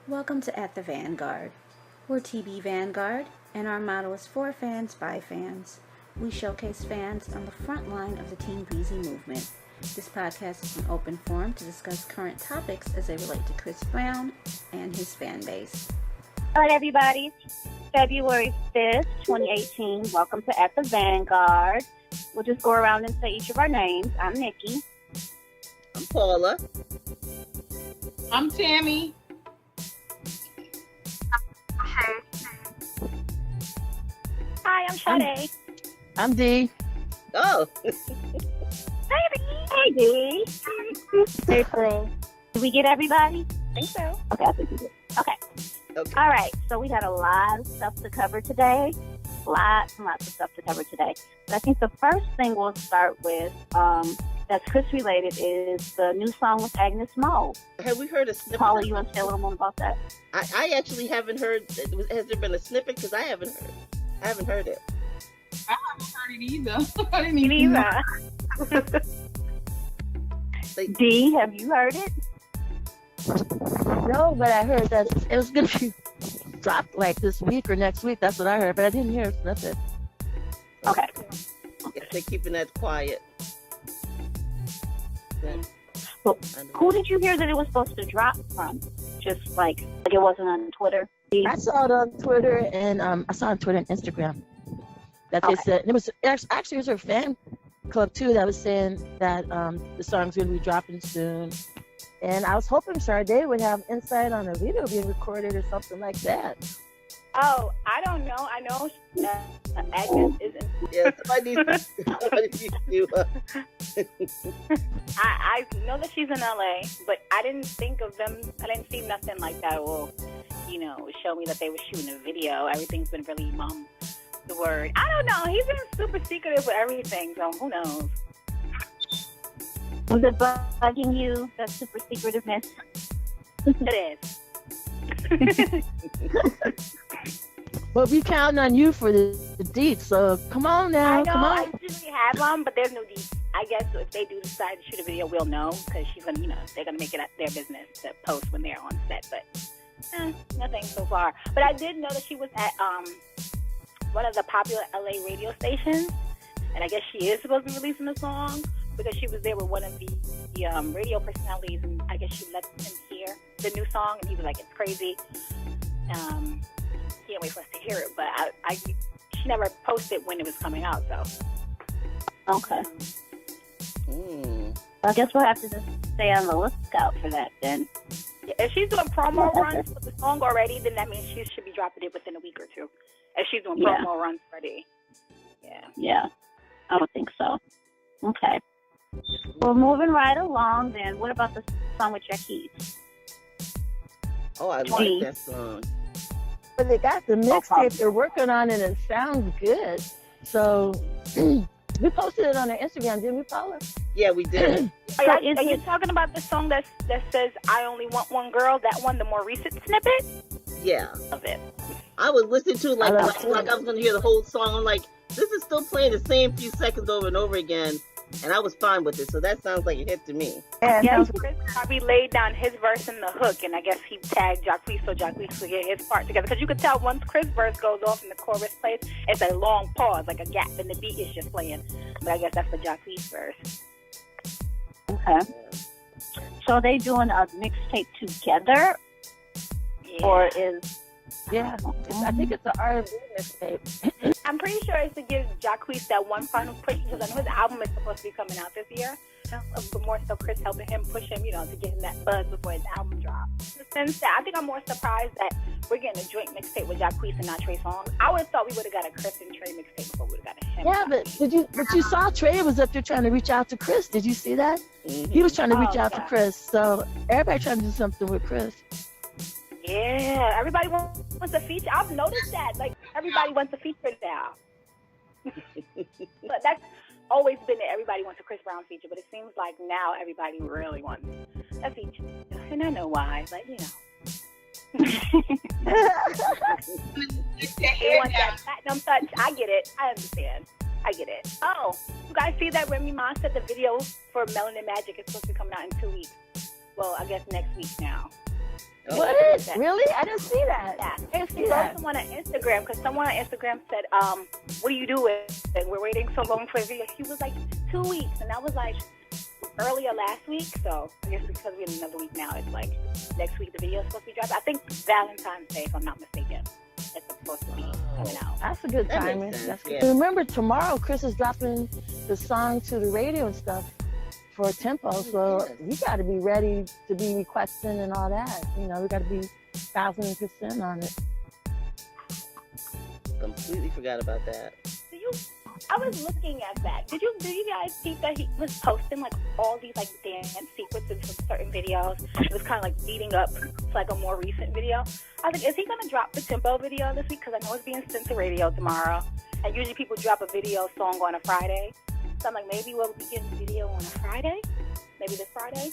Welcome to At the Vanguard. We're TB Vanguard, and our motto is for fans by fans. We showcase fans on the front line of the Team Breezy movement. This podcast is an open forum to discuss current topics as they relate to Chris Brown and his fan base. All right, everybody. February 5th, 2018. Welcome to At the Vanguard. We'll just go around and say each of our names. I'm Nikki. I'm Paula. I'm Tammy. Hi, I'm Sade. I'm Dee. Oh. Hey, Dee. Hey, Pearl. Did we get everybody? I think so. Okay, I think we did. Okay. All right, so we got a lot of stuff to cover today. Lots and lots of stuff to cover today. But I think the first thing we'll start with, that's Chris related, is the new song with Agnes Mo. Have we heard a snippet? Paula, you want to say a little more about that? I actually haven't heard. Has there been a snippet? Because I haven't heard it. I haven't heard it either. I didn't even know. Dee, have you heard it? No, but I heard that it was going to be dropped like this week or next week. That's what I heard, but I didn't hear a snippet. Okay. If they're keeping that quiet. Then, Well, who did you hear that it was supposed to drop from? Just like it wasn't on Twitter? I saw it on Twitter and I saw it on Twitter and Instagram that they said, and it was actually it was her fan club too that was saying that the song's going to be dropping soon. And I was hoping Sade would have insight on a video being recorded or something like that. Oh, I don't know. I know Agnes isn't. Yeah, somebody needs to. I know that she's in LA, but I didn't think of them. I didn't see nothing like that. Will, show me that they were shooting a video. Everything's been really the word. I don't know. He's been super secretive with everything, so who knows? Was it bugging you, that super secretiveness? It is. But we counting on you for the deets, so come on now, I know, come on. I usually have them, but there's no deets. I guess if they do decide to shoot a video, we'll know, because she's gonna, they're gonna make it their business to post when they're on set. But nothing so far. But I did know that she was at one of the popular LA radio stations, and I guess she is supposed to be releasing a song because she was there with one of the radio personalities, and I guess she let him hear the new song, and he was like, "It's crazy." Can't wait for us to hear it, but she never posted when it was coming out, so. Okay. I guess we'll have to just stay on the lookout for that then. Yeah, if she's doing promo runs for the song already, then that means she should be dropping it within a week or two. If she's doing promo runs already. Yeah, I would think so. Okay. Well, moving right along then, what about the song with Jacquees? Oh, I like that song. But they got the mixtape they're working on it and it sounds good. So we posted it on our Instagram, didn't we, Paula? Yeah, we did. Are you talking about the song that says "I Only Want One Girl"? That one, the more recent snippet? Yeah. Of it. I was listening to it like I was going to hear the whole song. I'm like, this is still playing the same few seconds over and over again. And I was fine with it, so that sounds like a hit to me. Yeah, Chris probably laid down his verse in the hook, and I guess he tagged Jacquees so Jacquees could get his part together. Because you could tell once Chris' verse goes off and the chorus plays, it's a long pause, like a gap, and the beat is just playing. But I guess that's the Jacquees verse. Okay. So are they doing a mixtape together? Yeah. Or is... Yeah, I think it's an R&B mixtape. I'm pretty sure it's to give Jacquees that one final push, because I know his album is supposed to be coming out this year. But more so Chris helping him push him, to get him that buzz before his album drops. Since that, I think I'm more surprised that we're getting a joint mixtape with Jacquees and not Trey Songz. I would have thought we would have got a Chris and Trey mixtape before we would have got a him. Yeah, but you saw Trey was up there trying to reach out to Chris. Did you see that? Mm-hmm. He was trying to reach out to Chris. So everybody trying to do something with Chris. Yeah, everybody wants a feature. I've noticed that. Like, everybody wants a feature now. But that's always been it. Everybody wants a Chris Brown feature, but it seems like now everybody really wants a feature. And I know why, but They want that platinum touch. I get it. I understand. I get it. Oh, you guys see that Remy Ma said the video for Melanin Magic is supposed to be coming out in 2 weeks. Well, I guess next week now. Oh, What? did? Really? I didn't see that. Yeah. I didn't see He that. wrote someone on Instagram, because someone on Instagram said, what are you doing? We're waiting so long for a video. He was like, 2 weeks. And that was like earlier last week. So I guess because we're in another week now, it's like next week the video is supposed to be dropped. I think Valentine's Day, if I'm not mistaken. It's supposed to be coming out. That's a good That timing. makes sense, That's yeah. good. Remember, tomorrow Chris is dropping the song to the radio and stuff for Tempo, so we got to be ready to be requesting and all that. You know, we got to be 1,000% on it. Completely forgot about that. I was looking at that. Did you guys see that he was posting like all these like dance sequences from certain videos? It was kind of like leading up to like a more recent video. I was like, is he gonna drop the Tempo video this week? Because I know it's being sent to radio tomorrow, and usually people drop a video song on a Friday. So I'm like, maybe we'll be getting the video on a Friday, maybe this Friday.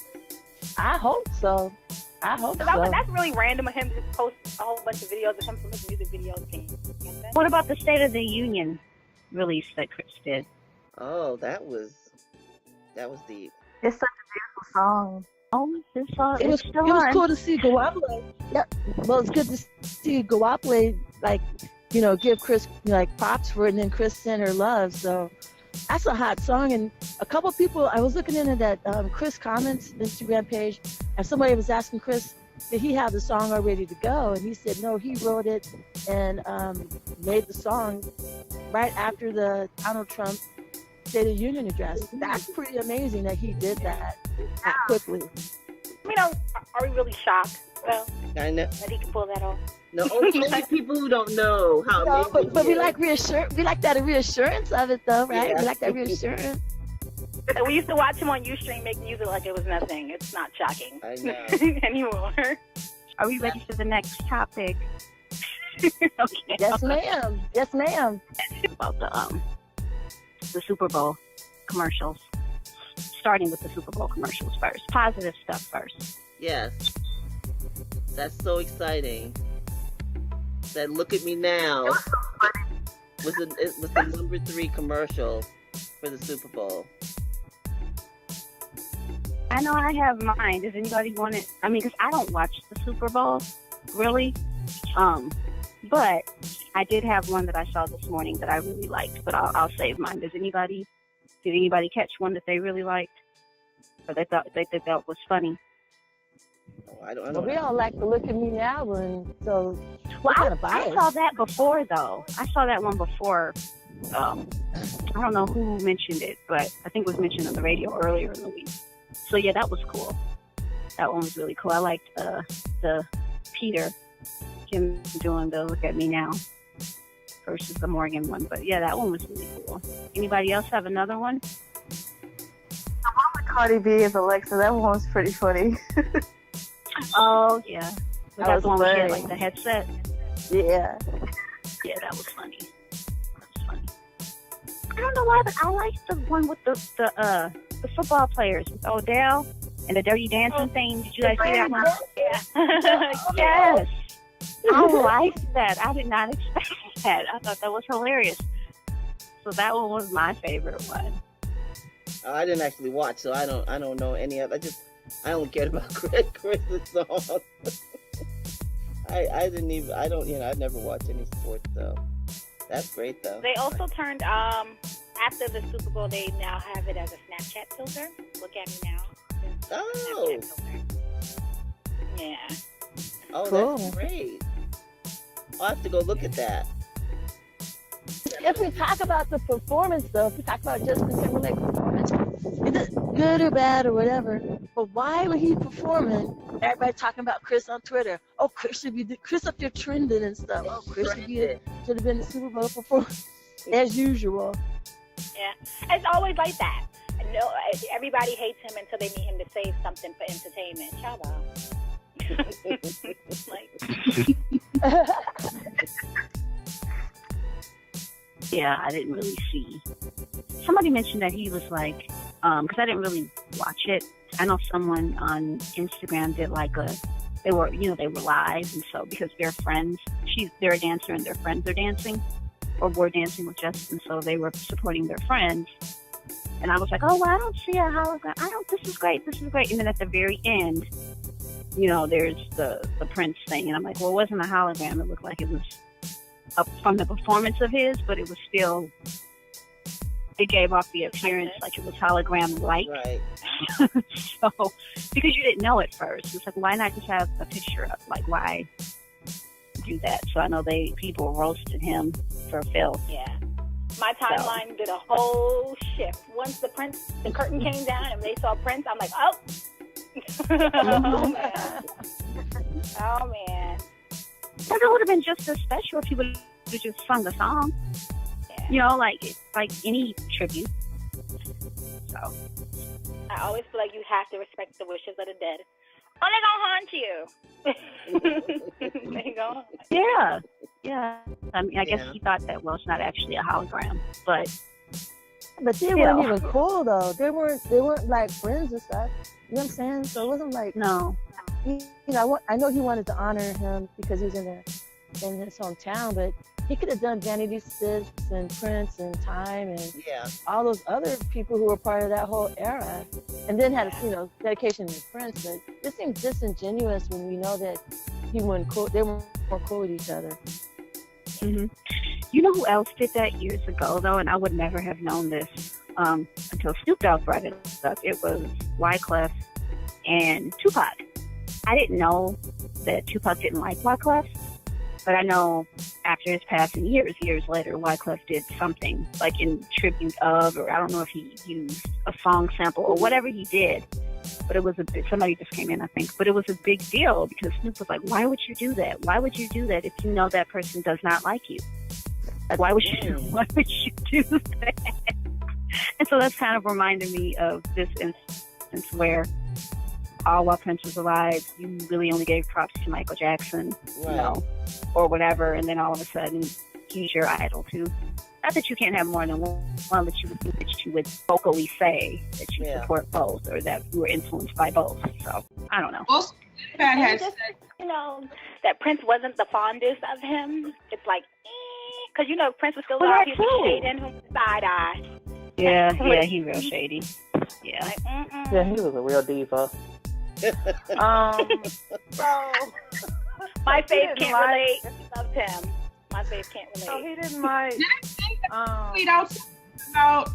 I hope so. I hope so. I was like, that's really random of him to just post a whole bunch of videos of him from his music videos. What about the State of the Union release that Chris did? Oh, that was deep. It's such a beautiful song. Oh, this song It was cool to see Guaple. Yeah, well, it's good to see Guaple, like, you know, give Chris like props for it, and then Chris sent her love. So that's a hot song. And a couple people, I was looking into that Chris Comments Instagram page, and somebody was asking Chris, did he have the song all ready to go? And he said no, he wrote it and made the song right after the Donald Trump State of the Union address. That's pretty amazing that he did that quickly. I mean, are we really shocked, though, I know. that he can pull that off? No, only people who don't know how No, amazing but he we is. like we like that reassurance of it, though, right? Yeah. We like that reassurance. And we used to watch him on Ustream make music like it was nothing. It's not shocking I know. anymore. Are we ready for the next topic? Okay. Yes, ma'am. Yes, ma'am. About the Super Bowl commercials. Starting with the Super Bowl commercials first. Positive stuff first. Yes. That's so exciting. That Look at Me Now was the number 3 commercial for the Super Bowl. I know I have mine. Does anybody want it? I mean, because I don't watch the Super Bowl, really. But I did have one that I saw this morning that I really liked, but I'll save mine. Did anybody catch one that they really liked? Or they thought was funny? Oh, I don't Well, we know. all like to Look at Me Now one, so Well, kind of I biased. saw that before, though. I saw that one before. I don't know who mentioned it, but I think it was mentioned on the radio earlier in the week. So, yeah, that was cool. That one was really cool. I liked the Peter, him doing the Look at Me Now versus the Morgan one. But, yeah, that one was really cool. Anybody else have another one? Cardi B is Alexa. That one was pretty funny. Oh, yeah. That That was one with hilarious. like the headset. Yeah. Yeah, that was funny. That was funny. I don't know why, but I like the one with the football players with Odell and the Dirty Dancing thing. Did you guys see that one? Yeah. Yes. I liked that. I did not expect that. I thought that was hilarious. So that one was my favorite one. I didn't actually watch, so I don't know any of. I only cared about Chris's song. I've never watched any sports, so that's great though. They also turned, after the Super Bowl, they now have it as a Snapchat filter. Look at me now. Oh, Snapchat filter. Yeah. oh, Cool. that's great. I'll have to go look at that. If we talk about the performance, though, if we talk about Justin Timberlake's performance, is it good or bad or whatever? But why when he's performing, everybody talking about Chris on Twitter? Oh, Chris up there trending and stuff. Oh, Chris should have been the Super Bowl performance as usual. Yeah. It's always like that. No, everybody hates him until they need him to say something for entertainment. Ciao. Like, Yeah, I didn't really see. Somebody mentioned that he was like, because I didn't really watch it. I know someone on Instagram did like they were live, and so because they're friends, they're a dancer and their friends are dancing, or were dancing with Justin, so they were supporting their friends. And I was like, oh, well, I don't see how this is great. And then at the very end, there's the Prince thing, and I'm like, well, it wasn't a hologram. It looked like it was up from the performance of his, but it was still. It gave off the appearance like it was hologram-like. Right. So, because you didn't know at first, it's like, why not just have a picture up? Like, why do that? So I know people roasted him for filth. Yeah. My timeline did a whole shift. Once the curtain came down and they saw Prince, I'm like, oh. Oh, man. Oh, man. Because it would have been just as special if he would have just sung the song. Yeah. Like any tribute. So. I always feel like you have to respect the wishes of the dead. Oh, they're going to haunt you. They go. Yeah. I mean, I guess he thought that, well, it's not actually a hologram, but they weren't even cool though. They weren't like friends and stuff. You know what I'm saying? So it wasn't like no. I know he wanted to honor him because he was in his hometown, but he could have done Vanity Six and Prince and Time and all those other people who were part of that whole era, and then had a dedication to Prince. But it seems disingenuous when we know that they weren't cool with each other. Mm-hmm. You know who else did that years ago though, and I would never have known this until Snoop Dogg brought it up. It was Wyclef and Tupac. I didn't know that Tupac didn't like Wyclef. But I know after his passing, years later, Wyclef did something like in tribute of, or I don't know if he used a song sample or whatever he did. But it was somebody just came in, I think. But it was a big deal because Snoop was like, why would you do that? Why would you do that if you know that person does not like you? Like, why would you do that? And so that's kind of reminded me of this instance where all while Prince was alive, you really only gave props to Michael Jackson, or whatever, and then all of a sudden, he's your idol too. Not that you can't have more than one, but you would vocally say that you support both, or that you were influenced by both. So, I don't know. Also, has that Prince wasn't the fondest of him. It's like, because Prince was still alive. He was shading him with side eye. Yeah, he real shady. Yeah. Like, yeah, he was a real diva. My faith can't relate. He loved him. My faith can't relate. Oh, he didn't like. Tweet out about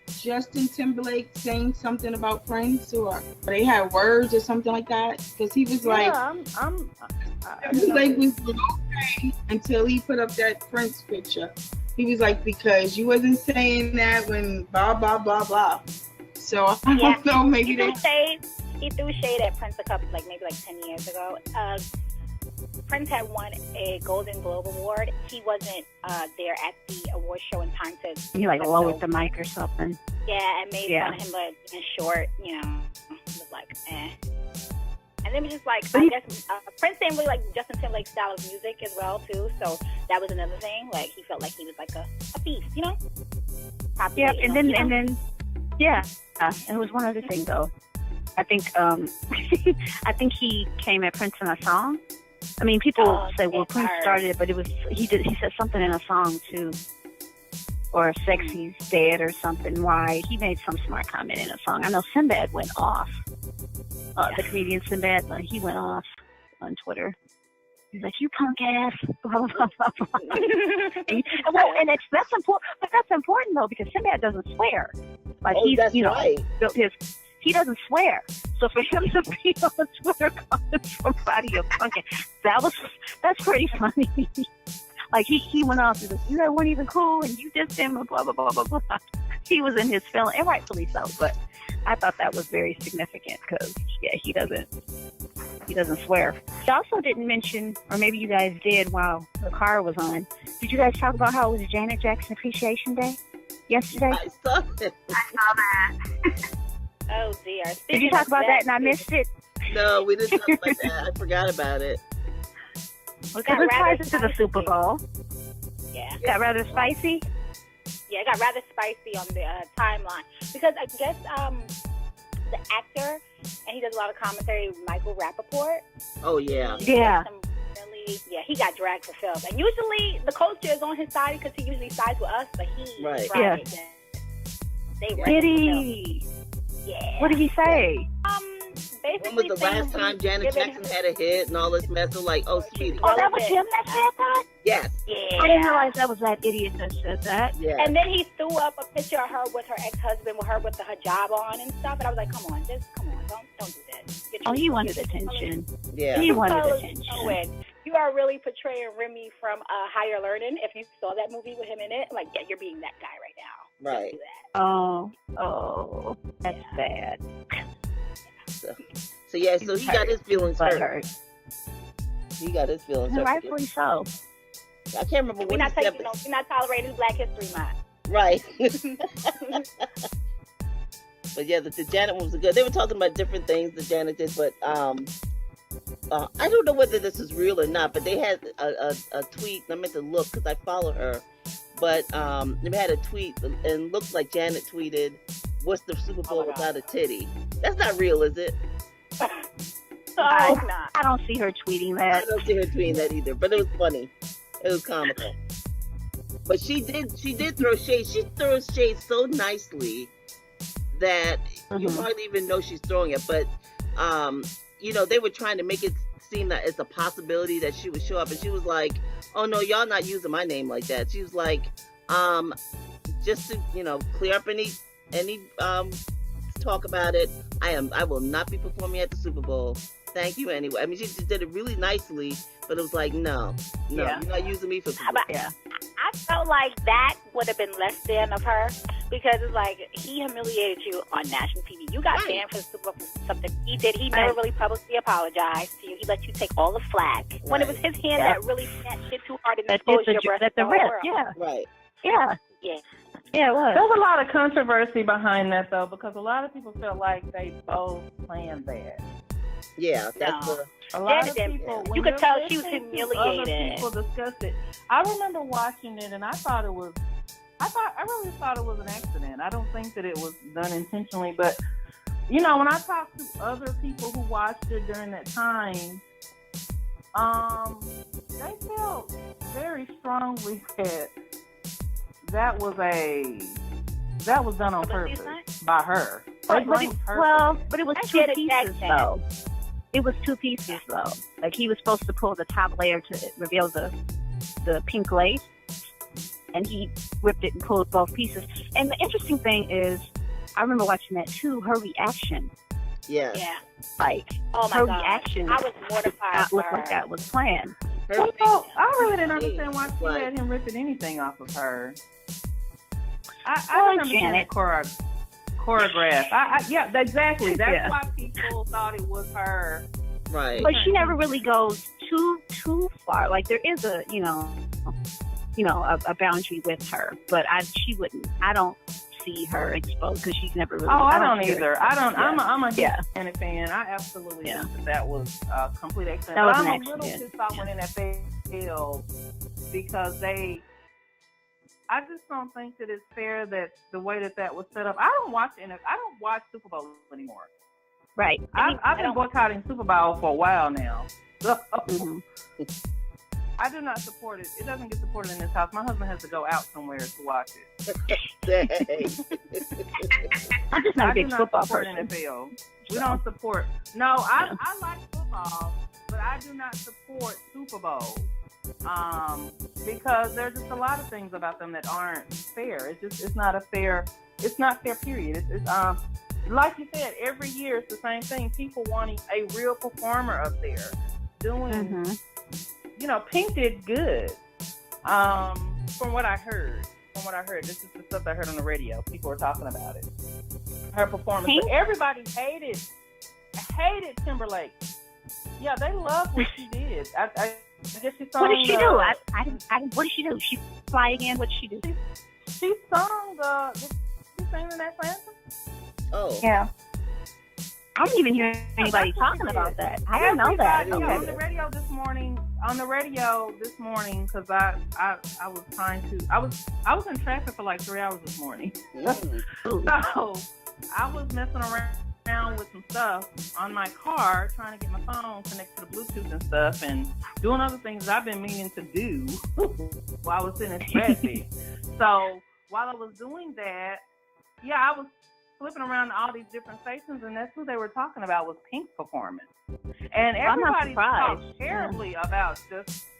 Justin Timberlake saying something about Prince, or they had words or something like that, because he was like, Timberlake was okay until he put up that Prince picture. He was like, because you wasn't saying that when blah blah blah blah. So I don't know, maybe he threw shade at Prince maybe 10 years ago. Prince had won a Golden Globe Award. He wasn't there at the award show in time to. He lowered the mic or something. Yeah, and made fun of him, but being short, it was like, eh. And then it was just like, I guess Prince didn't really like Justin Timberlake's style of music as well too. So that was another thing. Like he felt like he was like a beast, Yeah, and then and it was one other thing though. I think I think he came at Prince in a song. I mean, people say, well, Prince started it, but he said something in a song too, or Sexy's Dead or something. Why he made some smart comment in a song. I know Sinbad went off. The comedian Sinbad, he went off on Twitter. He's like, you punk ass, blah, blah, blah, blah, blah. and that's important, but that's important though, because Sinbad doesn't swear. Like he's, right. built his, he doesn't swear. So for him to be on Twitter calling somebody a punk ass, that's pretty funny. Like he went off and said, you guys weren't even cool and you dissed him and blah, blah, blah, blah, blah. He was in his feeling, and rightfully so, but I thought that was very significant because, he doesn't swear. He also didn't mention, or maybe you guys did while the car was on, did you guys talk about how it was Janet Jackson Appreciation Day yesterday? I saw it. Oh, dear. Did you talk about that and I missed it? No, we didn't talk about that. I forgot about it. Because it ties into the Super Bowl. Yeah. Got rather spicy? Yeah, it got rather spicy on the timeline. Because I guess the actor, and he does a lot of commentary, Michael Rappaport. Oh, yeah. Yeah. He got dragged for filth. And usually the culture is on his side because he usually sides with us, but he tried it. Did he? Yeah. What did he say? When was the last time Janet Jackson had a hit and all this mess? So like, oh, sweetie. Oh, that was him that said that? Yes. Yeah. I didn't realize that was that idiot that said that. Yeah. And then he threw up a picture of her with her ex-husband, with her with the hijab on and stuff. And I was like, come on, don't do that. Oh, he wanted attention. Yeah. He wanted attention. You are really portraying Remy from Higher Learning. If you saw that movie with him in it, like, yeah, you're being that guy right now. Right. Don't do that. Oh, that's bad. So yeah, so he got his feelings hurt. He got his feelings hurt. Rightfully so. I can't remember what he said. We're not tolerating Black History Month. Right. But yeah, the Janet one was good. They were talking about different things that Janet did, but I don't know whether this is real or not, but they had a tweet, and I meant to look because I follow her, but they had a tweet, and it looked like Janet tweeted, "What's the Super Bowl without a titty?" That's not real, is it? I don't see her tweeting that. I don't see her tweeting that either, but it was funny. It was comical. But she did throw shade. She throws shade so nicely that you hardly even know she's throwing it. But, they were trying to make it seem that it's a possibility that she would show up. And she was like, oh, no, y'all not using my name like that. She was like, just to, clear up any talk about it. I will not be performing at the Super Bowl. Thank you anyway. I mean, she just did it really nicely, but it was like, no, you're not using me for people. Yeah. I felt like that would have been less than of her, because it's like, he humiliated you on national TV. You got banned for the Super Bowl for something he did. He never really publicly apologized to you. He let you take all the flack. When it was his hand that really snatched it too hard and exposed your breast to the whole world. Yeah. Right. Yeah. Yeah. Yeah, it was. There's a lot of controversy behind that, though, because a lot of people feel like they both planned that. Yeah, that's a lot of people. You could tell she was humiliated. Other people discuss it. I remember watching it, and I really thought it was an accident. I don't think that it was done intentionally, but when I talked to other people who watched it during that time, they felt very strongly that was done on purpose by her. But it was two pieces though. It was two pieces though. Like, he was supposed to pull the top layer to reveal the pink lace, and he whipped it and pulled both pieces. And the interesting thing is, I remember watching that too. Her reaction. Yeah. Yeah. Like, her reaction. I was mortified. Looked like that was planned. Well, I really didn't understand why she had him ripping anything off of her. I didn't understand that choreograph. Yeah, exactly. That's why people thought it was her. Right. But she never really goes too far. Like, there is a boundary with her. But she wouldn't. I don't see her exposed because she's never really. Oh, I don't either. I don't. Yeah. I'm a Janet fan. I absolutely think that was a complete accident. That was I'm an a accident. little pissed off when NFL because I just don't think that it's fair that the way that was set up. I don't watch Super Bowl anymore. Right. I've been boycotting Super Bowl for a while now. So I do not support it. It doesn't get supported in this house. My husband has to go out somewhere to watch it. I'm just not a big football person. NFL. We don't support. No, I like football, but I do not support Super Bowl. Because there's just a lot of things about them that aren't fair. It's not fair, period. It's like you said, every year it's the same thing. People wanting a real performer up there doing, Pink did good. From what I heard, this is the stuff I heard on the radio. People were talking about it. Her performance. But everybody hated Timberlake. Yeah, they loved what she did. I guess she sung, what did she do? What did she do? She fly again? What did she do? She sung did she sing the national anthem? Oh. Yeah. I didn't even hear anybody talking about that. I didn't know that. Okay. On the radio this morning, because I was trying to. I was in traffic for like 3 hours this morning. So I was messing around with some stuff on my car, trying to get my phone connected to the Bluetooth and stuff, and doing other things I've been meaning to do while I was sitting in traffic. So while I was doing that, I was flipping around to all these different stations, and that's who they were talking about was Pink's performance. And everybody talked terribly about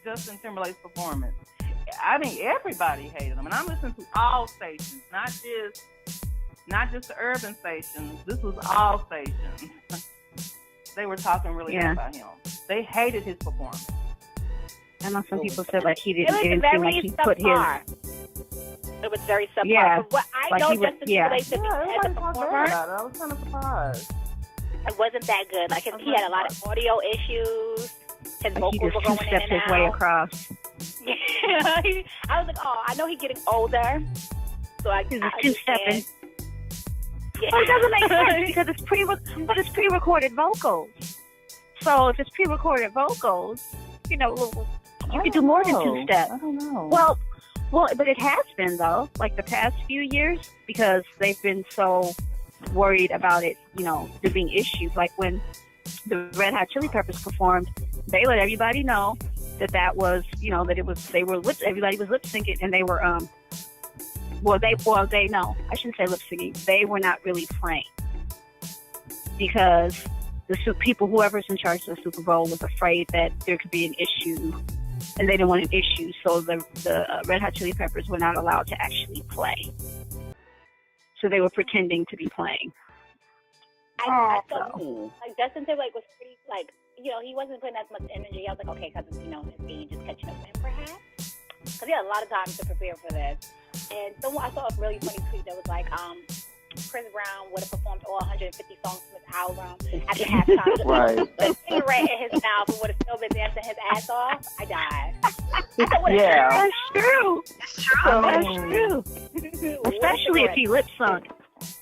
Justin Timberlake's performance. I mean, everybody hated him, and I'm listening to all stations, not just the urban stations. This was all stations. They were talking really bad about him. They hated his performance. I know some people said like he didn't seem like he put his. It was very subpar. Yeah, but what I know Justin Timberlake as a performer, I was kind of surprised. It wasn't that good. Like he had a lot of audio issues. His vocals were going in and his out. way across. Yeah, I was like, oh, I know he's getting older, so he's two-stepping. Yeah. Well, it doesn't make sense because it's pre-recorded vocals. So if it's pre-recorded vocals, you can do more than two-step. I don't know. Well, but it has been though, like the past few years, because they've been so worried about it. There being issues. Like when the Red Hot Chili Peppers performed, they let everybody know that was, everybody was lip syncing, and they were I shouldn't say lip syncing. They were not really playing because whoever's in charge of the Super Bowl was afraid that there could be an issue, and they didn't want an issue, so the Red Hot Chili Peppers were not allowed to actually play. So they were pretending to be playing. I thought like Justin Timberlake was pretty he wasn't putting as much energy. I was like, okay, because his age is catching up with him, perhaps, because he had a lot of time to prepare for this. And I saw a really funny tweet that was like, Chris Brown would have performed all 150 songs from his album after halftime. Right. The cigarette in his mouth and would have still been dancing his ass off. I died. That's true. That's true. Especially if he lip sung.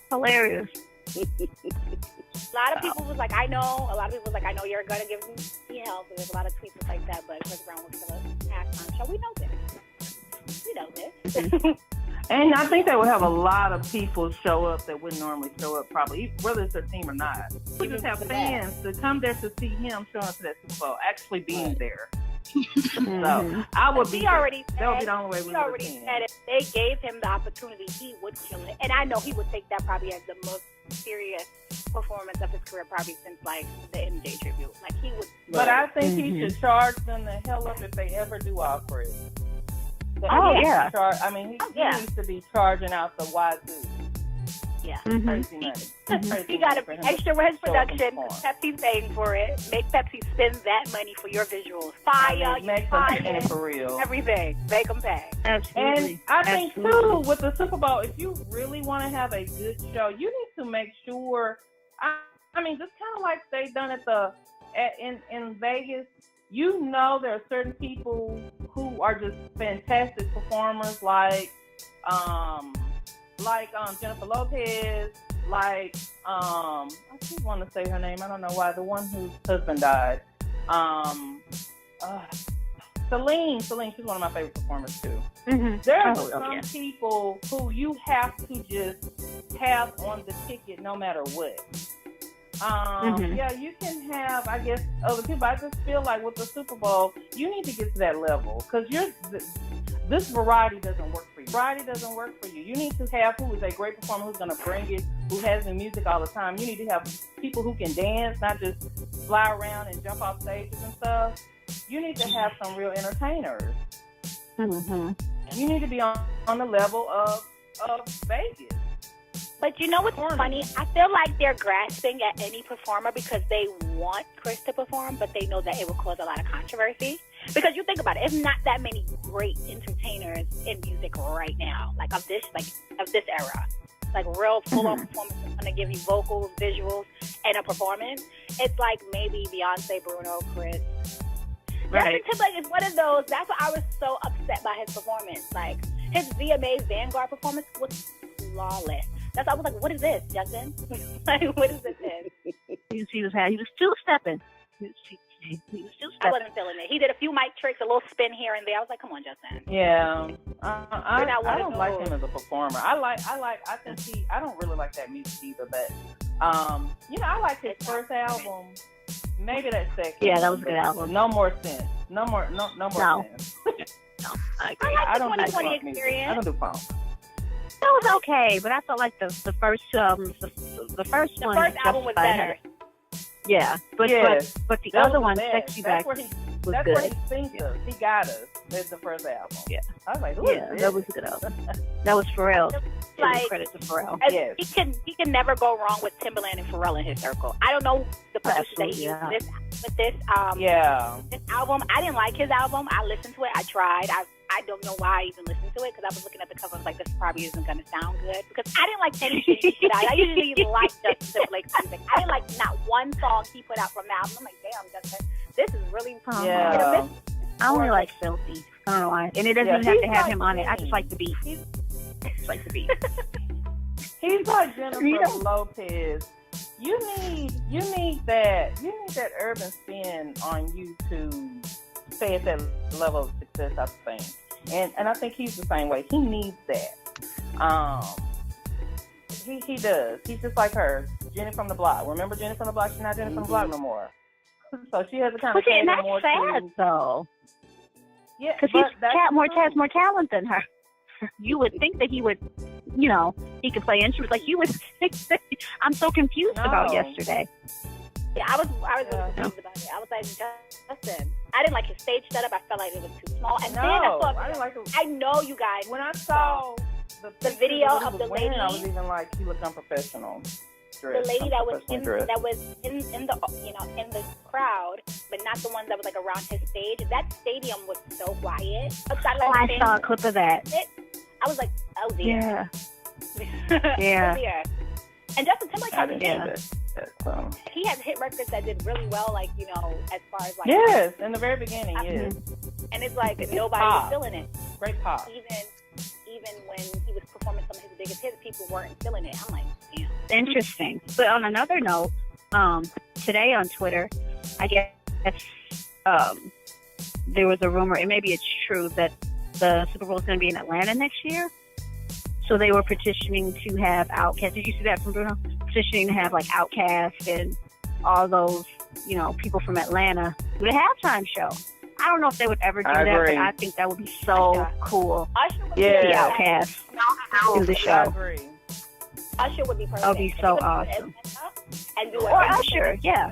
Hilarious. A lot of people was like, I know. A lot of people was like, I know you're gonna give me help. There's a lot of tweets like that, but Chris Brown was still a halftime show. We know this. We know this. And I think they would have a lot of people show up that wouldn't normally show up, probably, whether it's their team or not. We just have fans to come there to see him showing up to that Super Bowl, actually being there. So I would be already. That would be the only way we would already said if they gave him the opportunity, he would kill it. And I know he would take that probably as the most serious performance of his career, probably since like the MJ tribute. Like he would. But I think he should charge them the hell up if they ever do offer it. He needs to be charging out the wazoo. Yeah. Crazy money. He got to be extra with his production. Pepsi's paying for it. Make Pepsi spend that money for your visuals. Make them pay for real. Everything. Make them pay. Absolutely. And I think, too, with the Super Bowl, if you really want to have a good show, you need to make sure, I mean, just kind of like they done in Vegas, there are certain people who are just fantastic performers, like Jennifer Lopez, I keep wanting to say her name, I don't know why, the one whose husband died. Celine, she's one of my favorite performers too. There are some people who you have to just have on the ticket no matter what. Yeah, you can have, I guess, other people. I just feel like with the Super Bowl, you need to get to that level because this variety doesn't work for you. Variety doesn't work for you. You need to have who is a great performer who's going to bring it, who has the music all the time. You need to have people who can dance, not just fly around and jump off stages and stuff. You need to have some real entertainers. You need to be on the level of Vegas. But you know what's funny? I feel like they're grasping at any performer because they want Chris to perform, but they know that it will cause a lot of controversy. Because you think about it, there's not that many great entertainers in music right now, of this era. Like real full-on performance is going to give you vocals, visuals, and a performance. It's like maybe Beyonce, Bruno, Chris. Justin Timberlake is one of those. That's why I was so upset by his performance. Like his VMA's Vanguard performance was flawless. That's why I was like, what is this, Justin? What is this? He was still stepping. He was still stepping. I wasn't feeling it. He did a few mic tricks, a little spin here and there. I was like, come on, Justin. Yeah. I don't like him as a performer. I don't really like that music either, but I like his first album. Maybe that second. Yeah, that was a good album. No more sense. No more sense. No, I agree. I like the don't 2020 experience. I don't do funk. was okay, but I felt like the first one. The first album was better. Yeah, but the other one, Sexy Back, was that's good. Where he sings us. He got us. That's the first album. Yeah. I was like, that was a good album. That was Pharrell. Like, credit to Pharrell. Yes. He can never go wrong with Timbaland and Pharrell in his circle. I don't know the producers that he used with this album. I didn't like his album. I listened to it. I tried. I don't know why I even listened to it because I was looking at the cover. I was like, this probably isn't going to sound good because I didn't like anything he put out. I usually like Justin Timberlake's music. I didn't like not one song he put out from the album. I'm like, damn, Justin, this is really yeah. I only like Filthy. I don't know why. And it doesn't even have to have him on it. I just like the beat. He's like the beat. He's like Jennifer Lopez. You need that urban spin on you to stay at that level of success, I think. And I think he's the same way. He needs that. He does. He's just like her, Jenny from the Block. Remember Jenny from the Block? She's not Jenny from the Block no more. So she has a kind of and that's sad though. Yeah, because has more talent than her. You would think that he would, he could play instruments. Like you would think that. I'm so confused about yesterday. Yeah, I was really confused about it. I was like, Justin, I didn't like his stage setup. I felt like it was too small. And then I didn't like it. I know you guys. When I saw the video of the lady, I was even like, he looked unprofessional. The lady that was in the crowd, but not the one that was like around his stage. That stadium was so quiet. I saw a clip of that. I was like, oh dear. Yeah. Yeah. Oh dear. And Justin Timberlake he has hit records that did really well, like, as far as like. Yes, in the very beginning, yes. And it's like nobody was feeling it. Great pop. Even when he was performing some of his biggest hits, people weren't feeling it. I'm like, damn. Interesting. But on another note, today on Twitter, I guess there was a rumor, and maybe it's true, that the Super Bowl is going to be in Atlanta next year. So they were petitioning to have Outkast. Did you see that from Bruno? Petitioning to have like Outkast and all those, people from Atlanta do the halftime show. I don't know if they would ever do that, but I think that would be so cool. Yeah. The Outkast in the show. I agree. Usher would be perfect. That would be so awesome. And do it. Or Usher, yeah.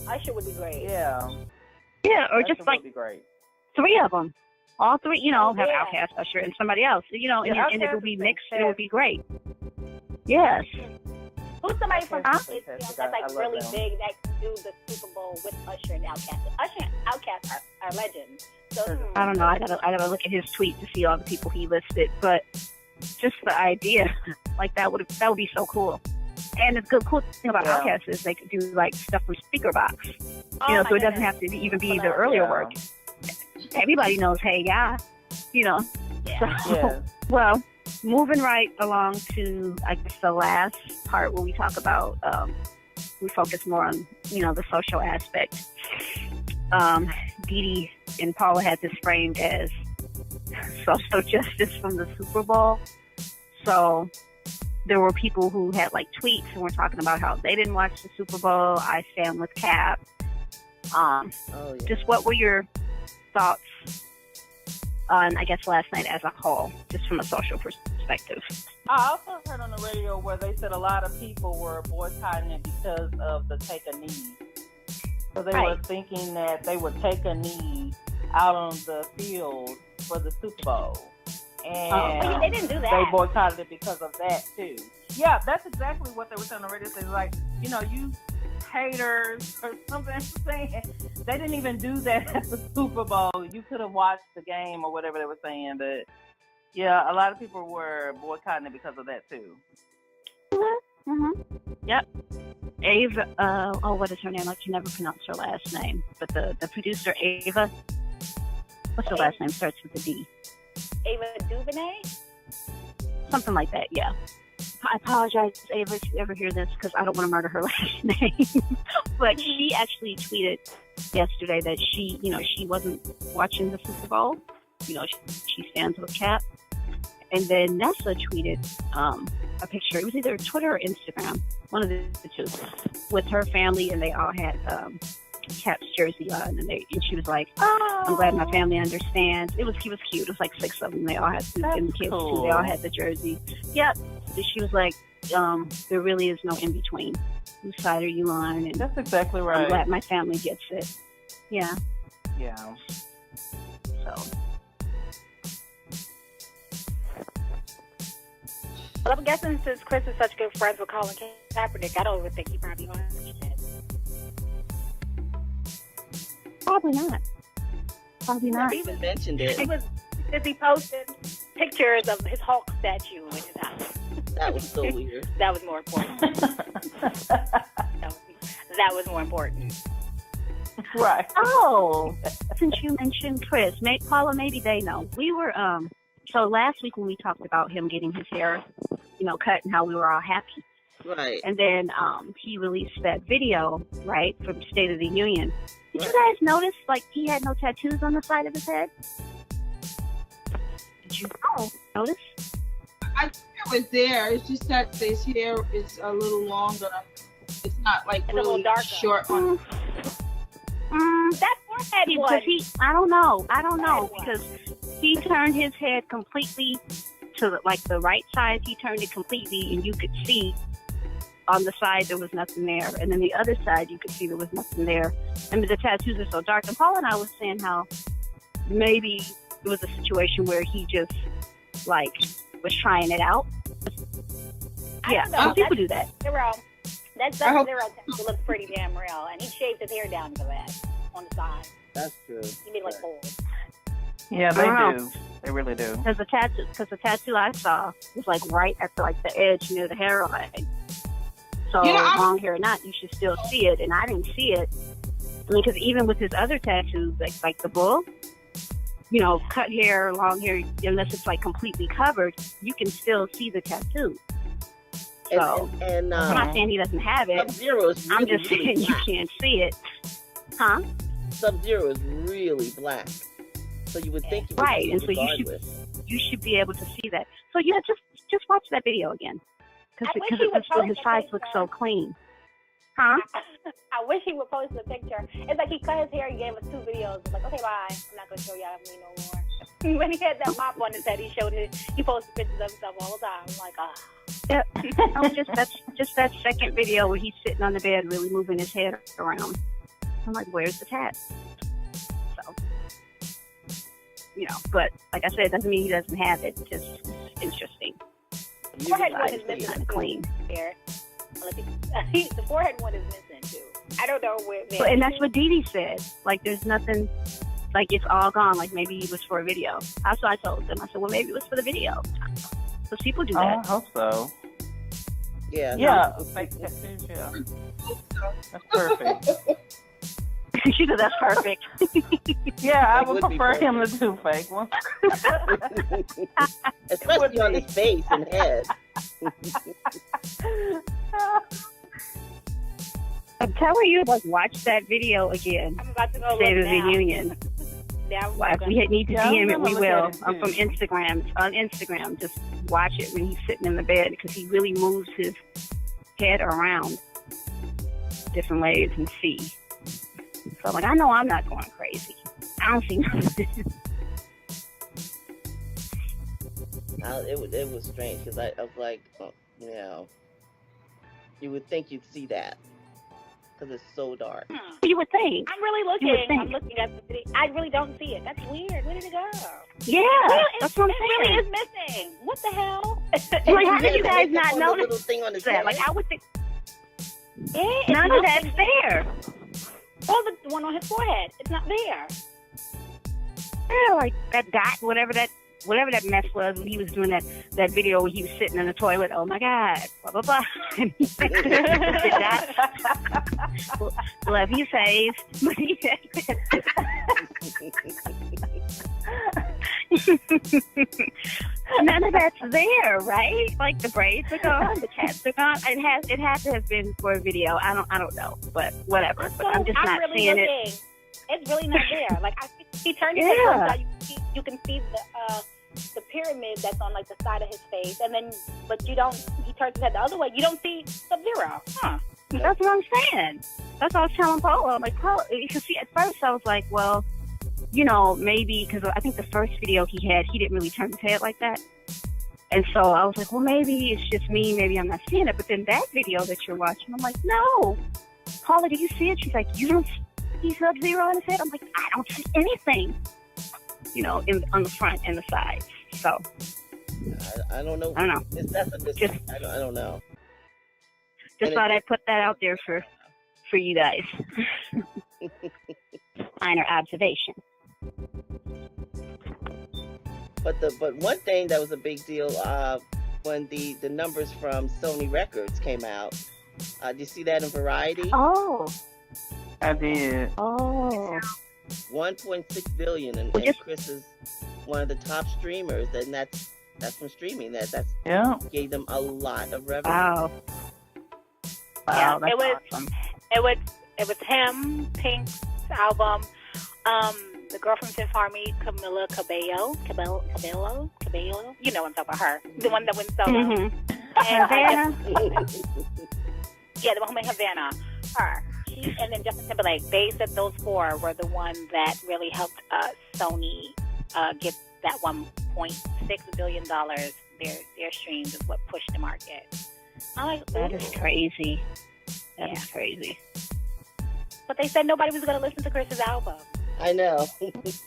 Usher would be great. Yeah. Yeah, or Usher just like would be great. 3 of them. All 3, have Outkast, Usher, and somebody else. And it would be mixed. It would be great. Yes. Who's somebody from that's like really big that can do the Super Bowl with Usher and Outkast? Usher and Outkast are legends. So I don't know. I gotta look at his tweet to see all the people he listed, but just the idea, like that would be so cool. And the cool thing about Outkast is they could do like stuff from Speakerbox, so it doesn't have to even be the earlier work. Everybody knows Hey Ya, So, well, moving right along to, I guess, the last part where we talk about, we focus more on, the social aspect. Dee Dee and Paula had this framed as social justice from the Super Bowl. So there were people who had like tweets and were talking about how they didn't watch the Super Bowl. I stand with Cap. Just what were your thoughts on, I guess, last night as a whole, just from a social perspective? I also heard on the radio where they said a lot of people were boycotting it because of the take a knee. So they were thinking that they would take a knee out on the field for the Super Bowl. And they didn't do that. They boycotted it because of that, too. Yeah, that's exactly what they were saying on the radio. It's like, you haters or something. Saying they didn't even do that at the Super Bowl. You could have watched the game or whatever they were saying, but yeah, a lot of people were boycotting it because of that too. Yep. Ava, what is her name? I can never pronounce her last name, but the producer Ava. What's her last name? Starts with a D. Ava DuVernay. Something like that. Yeah. I apologize, Ava, if you ever hear this, because I don't want to murder her last name. But she actually tweeted yesterday that she wasn't watching the Super Bowl. She stands with Cap. And then Nessa tweeted a picture. It was either Twitter or Instagram, one of the two, with her family, and they all had Caps jersey on, and she was like, "I'm glad my family understands." He was cute. It was like 6 of them. They all had and the kids too. They all had the jersey. Yep. So she was like, "There really is no in between. Whose side are you on?" And that's exactly right. I'm glad my family gets it. Yeah. Yeah. So. Well, I'm guessing since Chris is such good friends with Colin Kaepernick, I don't even think he probably watched it. Probably not. He even mentioned it. He posted pictures of his Hulk statue in his house. That was so weird. That was more important. that was more important. Right. Oh, since you mentioned Chris, Paula, maybe they know. We were so last week when we talked about him getting his hair, cut and how we were all happy. Right. And then he released that video, right, from State of the Union. Did you guys notice, like, he had no tattoos on the side of his head? Did you notice? I think it was there. It's just that his hair is a little longer. It's not like it's really short on. That forehead one. I don't know because he turned his head completely to the right side. He turned it completely, and you could see on the side there was nothing there, and then the other side you could see there was nothing there. I mean, the tattoos are so dark. And Paul and I was saying how maybe it was a situation where he just was trying it out. Yeah, some people do that. That zero tattoo looks pretty damn real, and he shaved his hair down to that on the side. That's true. He made like balls. Yeah, they do. They really do. Because the tattoo I saw was like right at the edge near the hairline. So long hair or not, you should still see it, and I didn't see it. I mean, because even with his other tattoos, like the bull, cut hair, long hair, unless it's like completely covered, you can still see the tattoo. So I'm not saying he doesn't have it. Sub-Zero is really, I'm just saying really you can't see it. Huh? Sub-Zero is really black. So you would think you would right, see and it so regardless. you should be able to see that. So yeah, just watch that video again because his sides look so clean. Huh? I wish he would post the picture. It's like he cut his hair and gave us 2 videos. It's like, okay, bye. I'm not gonna show y'all me no more. When he had that mop on his head, he posted pictures of himself all the time. I'm like, Yeah. just that second video where he's sitting on the bed, really moving his head around. I'm like, where's the tat? So, but like I said, it doesn't mean he doesn't have it. Just interesting. The forehead one is kind missing of clean. Here. The forehead one is missing too. I don't know where. And that's what Dee Dee said. Like, there's nothing. Like, it's all gone. Like, maybe it was for a video. That's what I told them. I said, well, maybe it was for the video. So people do that. I hope so. Yeah. Yeah, fake tattoos, yeah. That's perfect. She said, that's perfect. Yeah, I would prefer him to do fake ones. Especially on his face and head. I'm telling you, watch that video again. I'm about to go State look of the now. Union. If we need to DM it, we will. From Instagram. On Instagram, just watch it when he's sitting in the bed because he really moves his head around different ways and see. So I know I'm not going crazy. I don't see nothing. It was strange because I was like, you would think you'd see that because it's so dark. You would think. I'm really looking. I'm looking at the video. I really don't see it. That's weird. Where did it go? Yeah, that's what I'm saying. It really is missing. What the hell? Like, how did you guys not notice thing on his that? head? Like, I would think none of that's there. Or the one on his forehead. It's not there. Yeah, like that dot, whatever that mess was when he was doing that video where he was sitting in the toilet. Oh my God, blah blah blah. The dot. Love you, face. None of that's there, right? Like the braids are gone, the tats are gone. It has to have been for a video. I don't know, but whatever. But I'm just not really seeing looking. it. It's really not there. Like he turned his head so you can see the pyramid that's on like the side of his face, and then but you don't. He turns his head the other way. You don't see Sub-Zero. Huh? That's what I'm saying. That's what I was telling Paula. I'm like, Paula, because see, at first I was like, well, you know, maybe because I think the first video he had, he didn't really turn his head like that. And so I was like, well, maybe it's just me. Maybe I'm not seeing it. But then that video that you're watching, I'm like, no. Paula, did you see it? She's like, you don't see Sub-Zero in his head? I'm like, I don't see anything, you know, on the front and the sides. So. I don't know. I don't know. That's I don't know. Just thought I'd put that out there for you guys. Minor observation. But one thing that was a big deal when the numbers from Sony Records came out. Did you see that in Variety? Oh, I did. Oh, 1.6 billion, and Chris is one of the top streamers, and that's from streaming. That's gave them a lot of revenue. Wow. Yeah, that's it was awesome. it was him, Pink's album, the girl from Fifth Harmony, Camila Cabello. You know what I'm talking about, her, the one that went solo. Mm-hmm. And yeah, the one who made Havana. Her. And then Justin Timberlake. They said those four were the ones that really helped Sony get that $1.6 billion. Their streams is what pushed the market. I'm like, that is crazy. That is crazy. But they said nobody was going to listen to Chris's album. I know. That's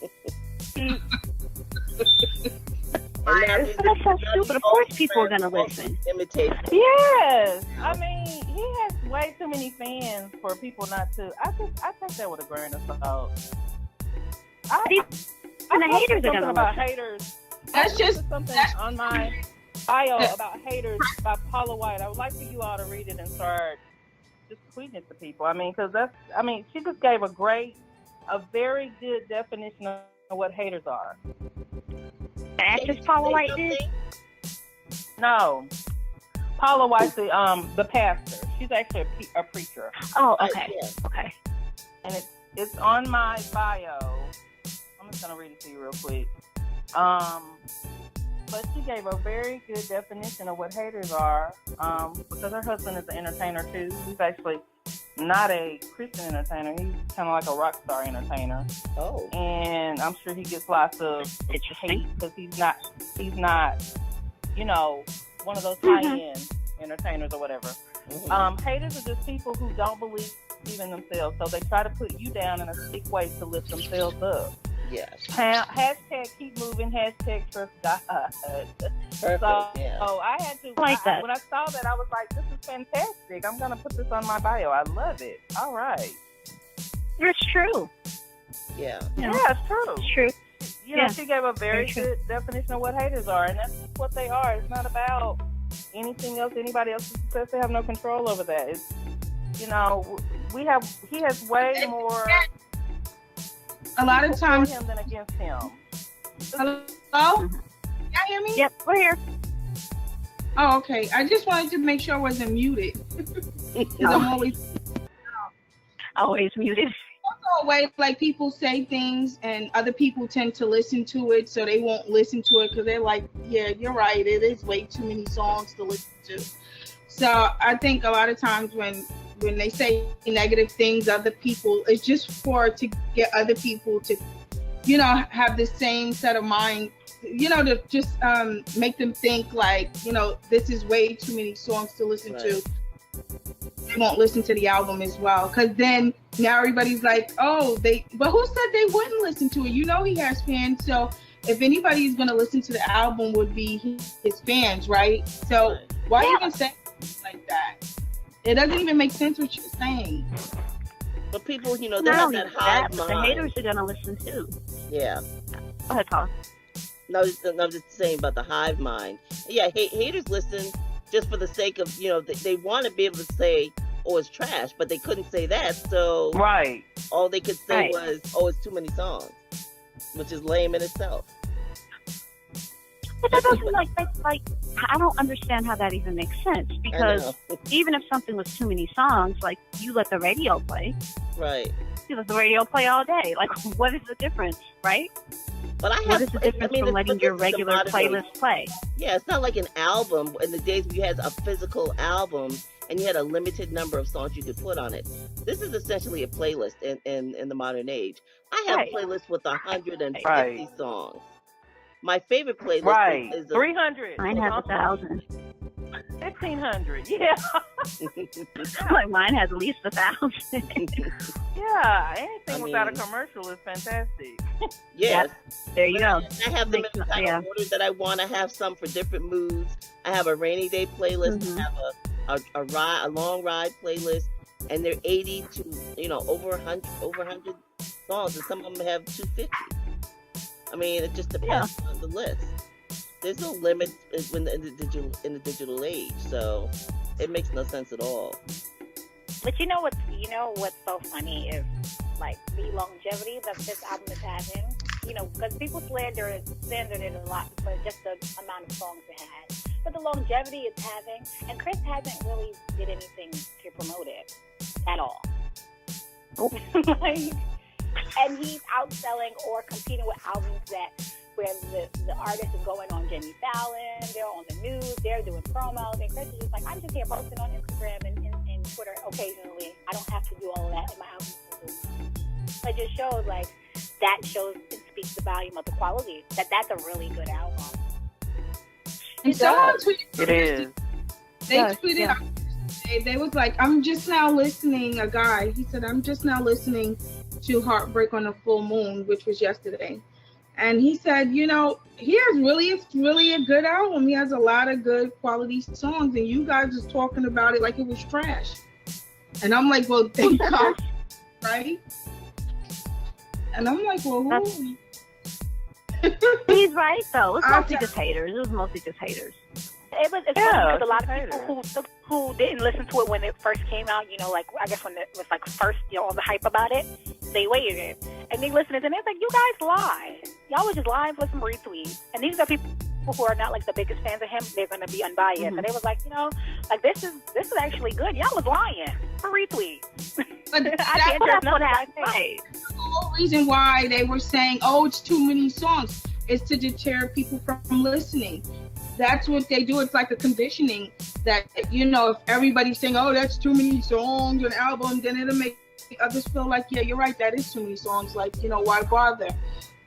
so stupid. Of course people are going to listen. Imitate. Yes. I mean, he has way too many fans for people not to. I take that with a grain of salt. And the haters are going to about listen. haters. That's just something on my bio about haters by Paula White. I would like for you all to read it and start just tweeting it to people. I mean, because she just gave a very good definition of what haters are. The actress Paula White did? No. Paula White's the pastor. She's actually a preacher. Oh, okay. Okay. And it's on my bio. I'm just going to read it to you real quick. But she gave a very good definition of what haters are, because her husband is an entertainer too. He's actually not a Christian entertainer. He's kind of like a rock star entertainer. Oh. And I'm sure he gets lots of hate because he's not, you know, one of those high-end entertainers or whatever. Mm-hmm. Haters are just people who don't believe in themselves, so they try to put you down in a sick way to lift themselves up. Yes. Hashtag keep moving. Hashtag trust God. Perfect. So I had to. Like that. When I saw that, I was like, "This is fantastic. I'm gonna put this on my bio. I love it. All right." It's true. Yeah. Yeah, it's true. It's true. You know, she gave a very good definition of what haters are, and that's what they are. It's not about anything else. Anybody else's success. They have no control over that. It's, you know, he has way more. A lot of times, him than against him. Hello? Y'all hear me? Yep, we're here. Oh, okay. I just wanted to make sure I wasn't muted. I'm always muted. Also a way like people say things and other people tend to listen to it, so they won't listen to it because they're like, yeah, you're right. It is way too many songs to listen to. So I think a lot of times when they say negative things, other people, it's just to get other people to, you know, have the same set of mind, you know, to just make them think like, you know, this is way too many songs to listen to. They won't listen to the album as well. Because then now everybody's like, but who said they wouldn't listen to it? You know, he has fans. So if anybody's going to listen to the album would be his fans, right? So why even say like that? It doesn't even make sense what you're saying. But people, you know, they have that hive mind. The haters are gonna listen too. Yeah. Go ahead, Paul. No, I'm just saying about the hive mind. Yeah, haters listen just for the sake of, you know, they want to be able to say, oh, it's trash, but they couldn't say that, so all they could say was, oh, it's too many songs, which is lame in itself. But that doesn't like I don't understand how that even makes sense, because even if something was too many songs, like you let the radio play. Right. You let the radio play all day. Like, what is the difference, right? But what is the difference from letting your regular playlist play? Yeah, it's not like an album. In the days when you had a physical album, and you had a limited number of songs you could put on it. This is essentially a playlist in the modern age. I have a playlist with 150 songs. My favorite playlist is 300. Mine has 1,000. 1,500. Yeah. Like mine has at least 1,000. Yeah. Anything without a commercial is fantastic. Yes. There you go. I have them in the kind of order that I want. I have some for different moods. I have a rainy day playlist. I have a long ride playlist, and they're 80 to over 100 songs, and some of them have 250. I mean, it just depends on the list. There's no limit in the digital age, so it makes no sense at all. But you know what's so funny is like the longevity that this album is having. Because people slandered it a lot for just the amount of songs it had. But the longevity it's having, and Chris hasn't really did anything to promote it at all. And he's outselling or competing with albums where the artist is going on Jimmy Fallon, they're on the news, they're doing promos, and Chris is just like, I'm just here posting on Instagram and Twitter occasionally. I don't have to do all of that in my album. It just shows that shows and speaks the volume of the quality. That's a really good album. And someone tweeted it is. They tweeted out. They was like, I'm just now listening. A guy, he said, I'm just now listening to Heartbreak on a Full Moon, which was yesterday. And he said, it's really a good album. He has a lot of good quality songs, and you guys is talking about it like it was trash. And I'm like, well, thank God, right? And I'm like, well, who? He's right, though. It's mostly just haters. It was mostly just haters. It's funny because a lot of people who didn't listen to it when it first came out, I guess when it was first, all the hype about it, they waited and they listened to it and they're like, you guys lied. Y'all was just lying for some retweets. And these are people who are not the biggest fans of him. They're going to be unbiased. And they was like, this is actually good. Y'all was lying for retweets. But that's what happened. The whole reason why they were saying, it's too many songs is to deter people from listening. That's what they do. It's like a conditioning that, if everybody's saying, that's too many songs on an album, then it'll make others feel like, yeah, you're right, that is too many songs. Why bother?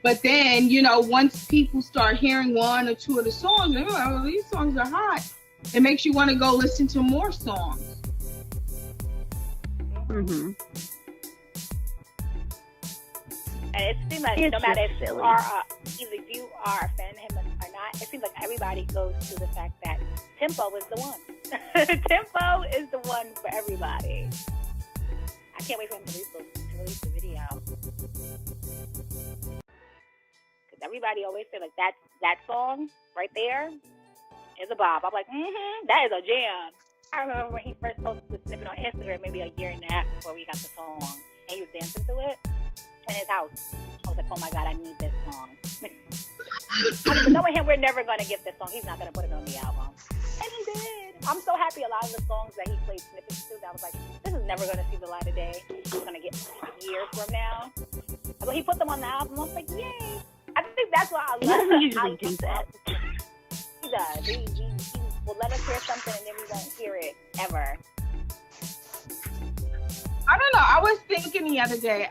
But then, once people start hearing one or two of the songs, these songs are hot. It makes you want to go listen to more songs. Mm-hmm. And it seems like no matter if you are a fan of him or not, it seems like everybody goes to the fact that tempo is the one. Tempo is the one for everybody. I can't wait for him to release the video. Because everybody always say that song right there is a bop. I'm like, that is a jam. I remember when he first posted the snippet on Instagram maybe a year and a half before we got the song, and he was dancing to it in his house. I was like, oh my God, I need this song. Knowing him, we're never going to get this song. He's not going to put it on the album. And he did. I'm so happy a lot of the songs that he played snippets to, that I was like, this is never going to see the light of day. He's going to get years from now. And when he put them on the album, I was like, yay. I think that's why I love him. He doesn't usually do that. He does. He will let us hear something and then we won't hear it ever. I don't know. I was thinking the other day,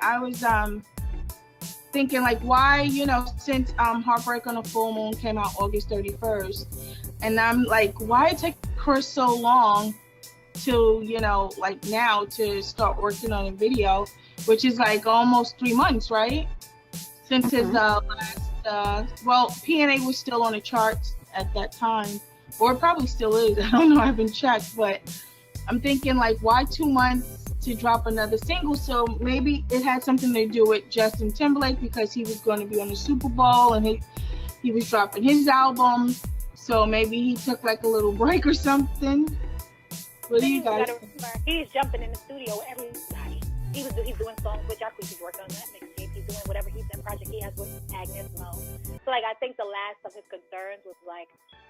thinking why, since Heartbreak on a Full Moon came out August 31st, and I'm like, why it took Chris so long to, now to start working on a video, which is almost 3 months, right? Since his last, PNA was still on the charts at that time, or it probably still is. I don't know, I haven't checked, but I'm thinking why 2 months to drop another single? So maybe it had something to do with Justin Timberlake because he was going to be on the Super Bowl and he was dropping his album. So maybe he took a little break or something. What do you guys think? He's jumping in the studio with everybody. He's doing songs with Jacquees. He's working on that mixtape. He's doing whatever that project he has with Agnes Mo. So I think the last of his concerns was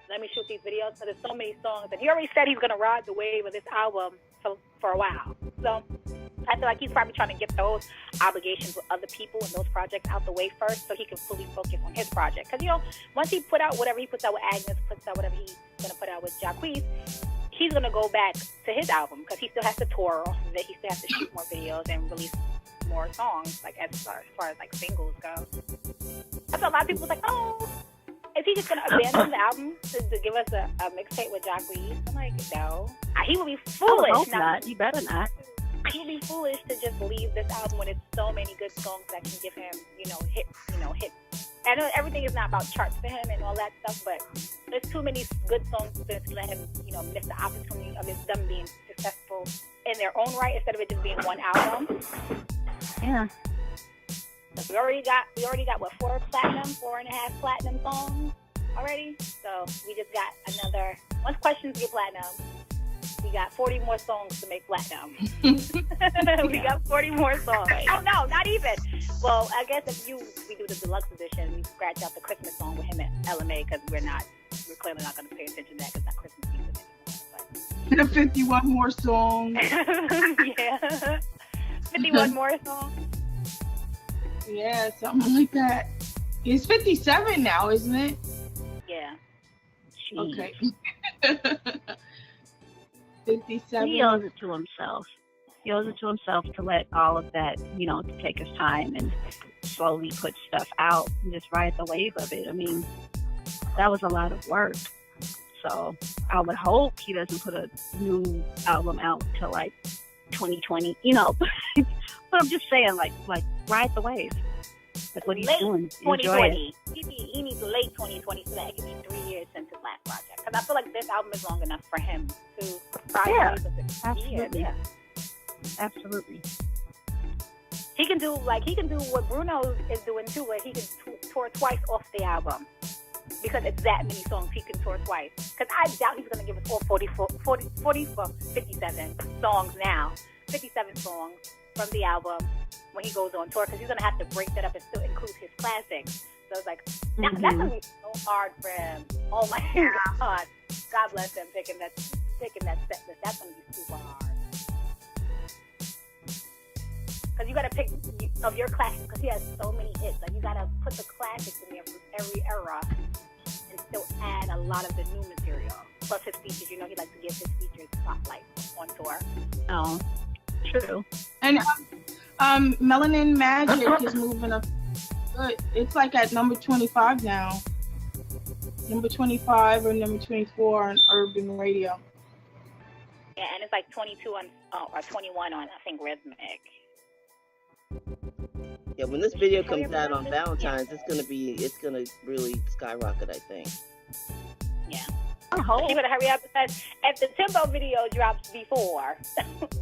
let me shoot these videos. So there's so many songs, and he already said he's gonna ride the wave of this album for a while. So I feel like he's probably trying to get those obligations with other people and those projects out the way first, so he can fully focus on his project. Because once he put out whatever he puts out with Agnes, puts out whatever he's gonna put out with Jacquees, he's gonna go back to his album because he still has to tour off of it. He still has to shoot more videos and release more songs, like as far as like singles go. That's a lot of people was like, oh, is he just gonna abandon the album to give us a mixtape with Jacquees? I'm like, no. He would be foolish. I hope not. You better not. He would be foolish to just leave this album when it's so many good songs that can give him, hits. I know everything is not about charts for him and all that stuff, but there's too many good songs to let him, miss the opportunity of them being successful in their own right instead of it just being one album. Yeah. We already got what, 4.5 platinum songs already. So we just got another. Once Questions get platinum, we got 40 more songs to make platinum. We got 40 more songs. Oh no, not even. Well, I guess if we do the deluxe edition, we scratch out the Christmas song with him at LMA because we're clearly not going to pay attention to that because it's not Christmas season anymore. The 51 more songs. Yeah. 51 more songs. Yeah, something like that. It's 57 now, isn't it? Yeah. Jeez. Okay. 57. He owes it to himself. He owes it to himself to let all of that, to take his time and slowly put stuff out and just ride the wave of it. I mean, that was a lot of work. So I would hope he doesn't put a new album out till like 2020, But I'm just saying, like ride the wave. That's what he's doing. 2020. He needs late 2020 so that it can be 3 years since his last project. Because I feel like this album is long enough for him to ride the wave of it. Absolutely. Yeah. Absolutely. He can do what Bruno is doing too, where he can tour twice off the album. Because it's that many songs he can tour twice. Because I doubt he's going to give us all 57 songs now. 57 songs from the album when he goes on tour. Because he's going to have to break that up and still include his classics. So it's like, that's going to be so hard for him. Oh my God. God bless him picking that set list. That's going to be super hard. Because you got to pick of your classics because he has so many hits. Like you got to put the classics in there from every era and still add a lot of the new material. Plus his features, he likes to give his features spotlight on tour. Oh, true. And Melanin Magic is moving up. It's like at number 25 now. Number 25 or number 24 on Urban Radio. Yeah, and it's like 22 on or 21 on I think Rhythmic. Yeah, when this video comes out on Valentine's, it's gonna really skyrocket, I think. Yeah. She better hurry up because if the Timbo video drops before,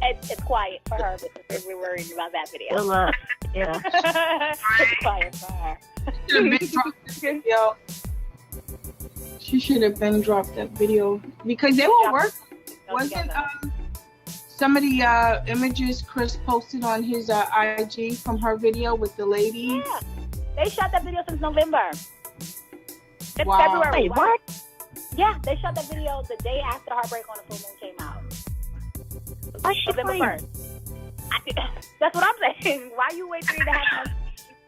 it's quiet for her because we're worried about that video. Good luck. Yeah. It's quiet for her. She should have been dropped that video because they were working. Wasn't some of the images Chris posted on his IG from her video with the ladies? Yeah, they shot that video since November. It's February. Wait, what? Yeah, they shot that video the day after Heartbreak on the Full Moon came out. What's she November playing? 1st. That's what I'm saying. Why you wait 3.5 months for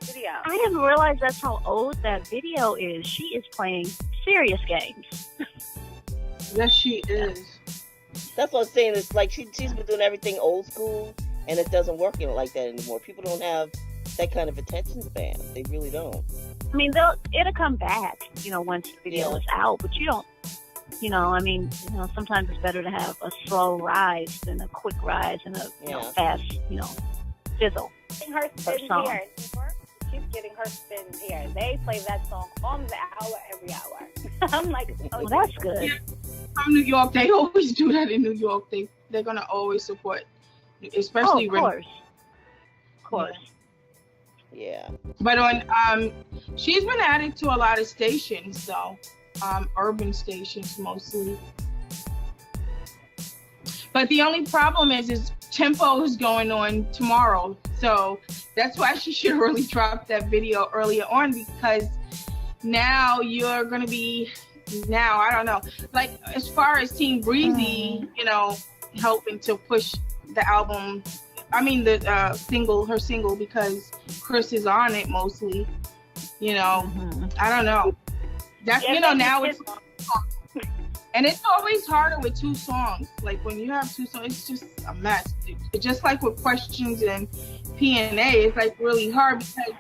this video? I didn't realize that's how old that video is. She is playing serious games. Yes, she is. That's what I'm saying. It's like she's been doing everything old school, and it doesn't work like that anymore. People don't have that kind of attention span. They really don't. I mean, it'll come back, once the video is out. But you don't, sometimes it's better to have a slow rise than a quick rise and a fast, fizzle. Getting her spins here. She's getting her spins here. They play that song on the hour every hour. I'm like, well, that's good. Yeah. From New York, they always do that in New York. They're gonna always support, especially. Of course. Of course. Yeah. But on she's been added to a lot of stations though, urban stations mostly. But the only problem is Tempo is going on tomorrow, so that's why she should really drop that video earlier on because now you're gonna be. Now I don't know, like as far as Team Breezy, helping to push the album. I mean the her single because Chris is on it mostly. I don't know. That's now it's And it's always harder with 2 songs. Like when you have 2 songs, it's just a mess. It's just like with questions and P&A, it's like really hard because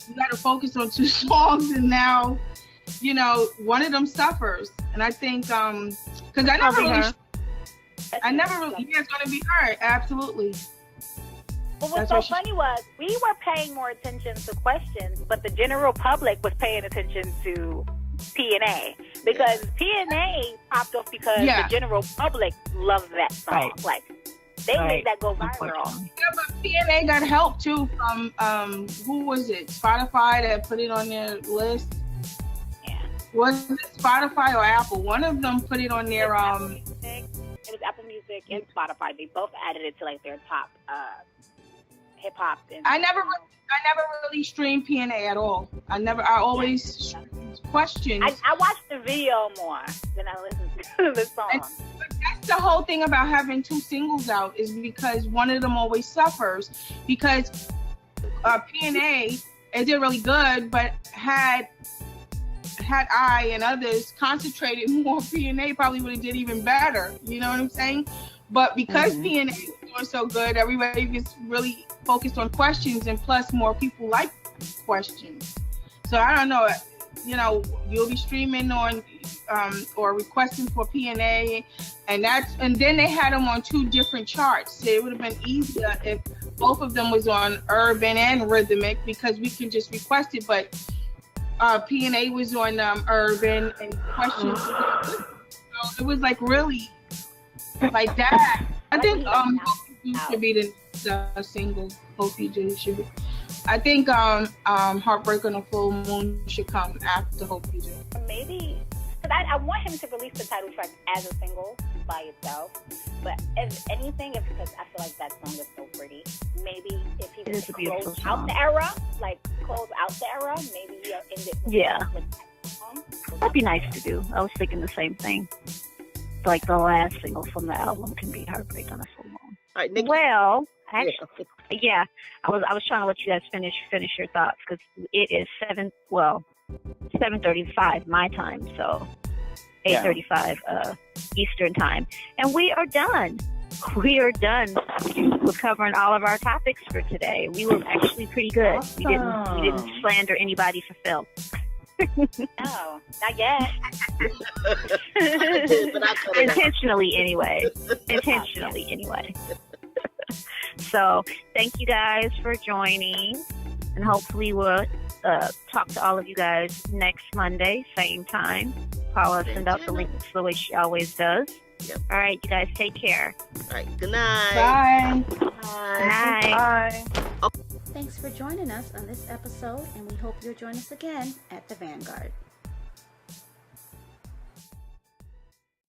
you got to focus on 2 songs, and now, you know, one of them suffers. And I think, because I never really, yeah, it's gonna be her, absolutely. But what's so funny was we were paying more attention to questions, but the general public was paying attention to P&A, because P&A popped off because the general public loved that song. Right. Like they made that go viral. Yeah, but P&A got help too from who was it? Spotify that put it on their list. Yeah. Was it Spotify or Apple? One of them put it on their It was Apple Music and Spotify. They both added it to like their top hip hop. I never really streamed P&A at all. I always questions. I watched the video more than I listened to the song. But that's the whole thing about having 2 singles out, is because one of them always suffers, because P&A did really good, but had I and others concentrated more, P&A probably would have did even better. You know what I'm saying? But because P&A was doing so good, everybody was really focused on questions, and plus more people like questions. So I don't know, you know, you'll be streaming on or requesting for P&A, and then they had them on 2 different charts. So it would have been easier if both of them was on urban and rhythmic, because we can just request it. But P&A was on urban, and questions was on rhythmic. So it was like really like that. I think Hope You Do should be the single. Hope You Do should be. I think Heartbreak on a Full Moon should come after Hope You Do. Maybe, because I want him to release the title track as a single by itself. But if anything, because I feel like that song is so pretty, maybe if he was to close out the era, maybe he'll end it with that song. That'd be nice to do. I was thinking the same thing. Like the last single from the album can be Heartbreak on a Full Moon. All right, Nikki. Well, actually, I was trying to let you guys finish your thoughts, because it is 7:35 my time, so 8:35 Eastern time, and we are done. We are done with covering all of our topics for today. We were actually pretty good. Awesome. We didn't slander anybody for Phil. No, not yet. Intentionally anyway. So thank you guys for joining, and hopefully we'll talk to all of you guys next Monday, same time. Paula send out the links the way she always does. Yep. All right, you guys take care. All right, good night. Bye. Good night. Bye. Thanks for joining us on this episode, and we hope you'll join us again at the Vanguard.